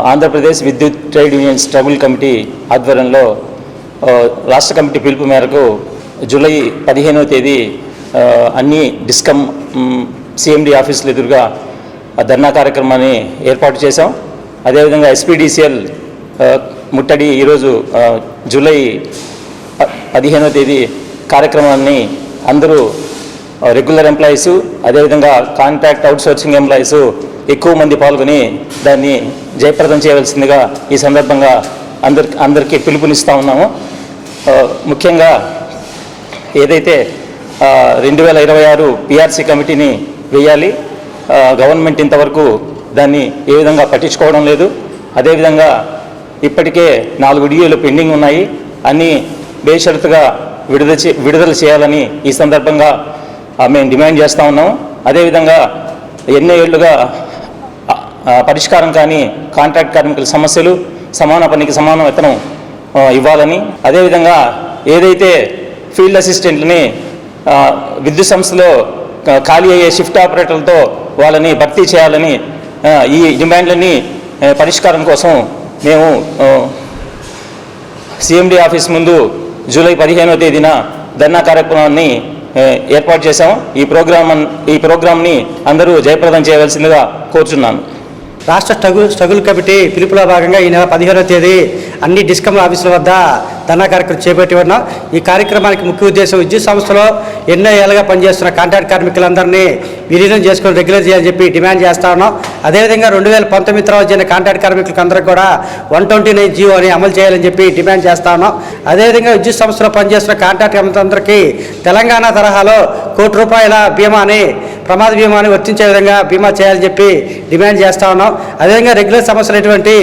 ఆంధ్రప్రదేశ్ విద్యుత్ trade union struggle committee ఆధ్వర్యంలో రాష్ట్ర కమిటీ పిలుపు మేరకు జూలై 15వ తేదీ అన్ని డిస్కమ్ సిఎండి ఆఫీసుల ఎదురుగా ధర్నా కార్యక్రమాన్ని ఏర్పాటు చేశాం. అదేవిధంగా ఎస్పీడీసీఎల్ ముట్టడి ఈరోజు జూలై 15వ తేదీ కార్యక్రమాన్ని అందరూ రెగ్యులర్ ఎంప్లాయీసు అదేవిధంగా కాంట్రాక్ట్ అవుట్సోర్సింగ్ ఎంప్లాయీసు ఎక్కువ మంది పాల్గొని దాన్ని జయప్రదం చేయవలసిందిగా ఈ సందర్భంగా అందరికీ పిలుపునిస్తూ ఉన్నాము. ముఖ్యంగా ఏదైతే 2026 పిఆర్సీ కమిటీని వేయాలి, గవర్నమెంట్ ఇంతవరకు దాన్ని ఏ విధంగా పట్టించుకోవడం లేదు. అదేవిధంగా ఇప్పటికే 4 డిఏలు పెండింగ్ ఉన్నాయి, అన్నీ బేషరతుగా విడుదల చేయాలని ఈ సందర్భంగా మేము డిమాండ్ చేస్తూ ఉన్నాము. అదేవిధంగా ఎన్నో ఏళ్లుగా పరిష్కారం కానీ కాంట్రాక్ట్ కార్మికుల సమస్యలు, సమాన పనికి సమాన వేతనం ఇవ్వాలని, అదేవిధంగా ఏదైతే ఫీల్డ్ అసిస్టెంట్లని విద్యుత్ సంస్థలో ఖాళీ అయ్యే షిఫ్ట్ ఆపరేటర్లతో వాళ్ళని భర్తీ చేయాలని ఈ డిమాండ్లన్నీ పరిష్కారం కోసం మేము సిఎండి ఆఫీస్ ముందు జూలై 15వ తేదీన ధర్నా కార్యక్రమాన్ని ఏర్పాటు చేశాము. ఈ ప్రోగ్రామ్ని అందరూ జయప్రదం చేయవలసిందిగా కోరుచున్నాను. రాష్ట్ర స్ట్రగుల్ కమిటీ పిలుపులో భాగంగా ఈ నెల 15వ తేదీ అన్ని డిస్కమ్ ఆఫీసుల వద్ద ధర్నా కార్యక్రమం చేపట్టి ఉన్నాం. ఈ కార్యక్రమానికి ముఖ్య ఉద్దేశం విద్యుత్ సంస్థలో ఎన్నో ఏళ్ళుగా పనిచేస్తున్న కాంట్రాక్ట్ కార్మికులందరినీ విలీనం చేసుకొని రెగ్యులర్ చేయాలని చెప్పి డిమాండ్ చేస్తూ ఉన్నాం. అదేవిధంగా 2019 తర్వాత జరిగిన కాంట్రాక్ట్ కార్మికులకు అందరికీ కూడా 129 జీవో అని అమలు చేయాలని చెప్పి డిమాండ్ చేస్తూ ఉన్నాం. అదేవిధంగా విద్యుత్ సంస్థలో పనిచేస్తున్న కాంట్రాక్ట్ కార్మికులందరికీ తెలంగాణ తరహాలో ₹1,00,00,000 బీమాని ప్రమాద బీమాని వర్తించే విధంగా బీమా చేయాలని చెప్పి డిమాండ్ చేస్తూ ఉన్నాం. అదేవిధంగా రెగ్యులర్ సమస్యలైనటువంటి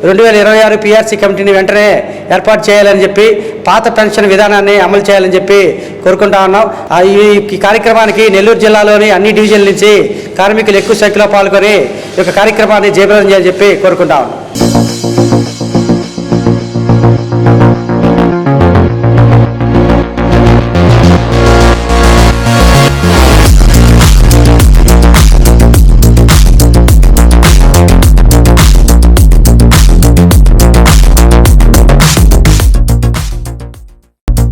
2026 పిఆర్సీ కమిటీని వెంటనే ఏర్పాటు చేయాలని చెప్పి పాత పెన్షన్ విధానాన్ని అమలు చేయాలని చెప్పి కోరుకుంటా ఉన్నాం. ఈ కార్యక్రమానికి నెల్లూరు జిల్లాలోని అన్ని డివిజన్ల నుంచి కార్మికులు ఎక్కువ సంఖ్యలో పాల్గొని ఈ యొక్క కార్యక్రమాన్ని జయప్రదం చేయాలని చెప్పి కోరుకుంటా ఉన్నాం.